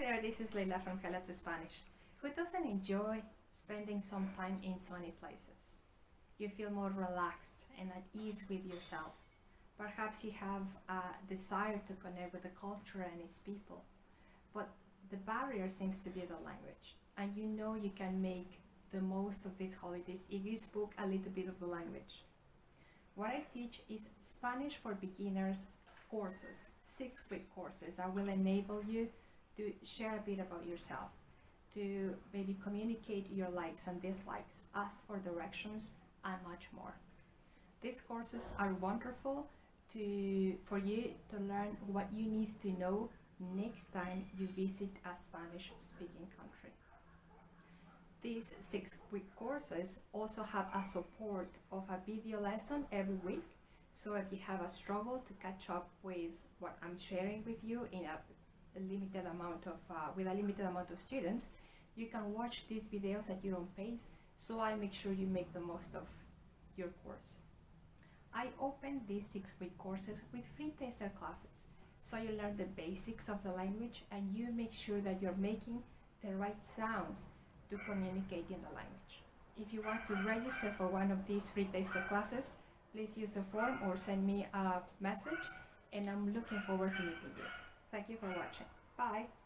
there, this is Leila from HelloToSpanish. Who doesn't enjoy spending some time in sunny places? You feel more relaxed and at ease with yourself. Perhaps you have a desire to connect with the culture and its people, but the barrier seems to be the language. And you know you can make the most of these holidays if you spoke a little bit of the language. What I teach is Spanish for beginners courses, 6-week courses that will enable you to share a bit about yourself, to maybe communicate your likes and dislikes, ask for directions, and much more. These courses are wonderful for you to learn what you need to know next time you visit a Spanish-speaking country. These 6-week courses also have a support of a video lesson every week. So if you have a struggle to catch up with what I'm sharing with you in a limited amount of students, you can watch these videos at your own pace. So I make sure you make the most of your course. I open these 6-week courses with free taster classes. So you learn the basics of the language and you make sure that you're making the right sounds to communicate in the language. If you want to register for one of these free taster classes, please use the form or send me a message, and I'm looking forward to meeting you. Thank you for watching. Bye!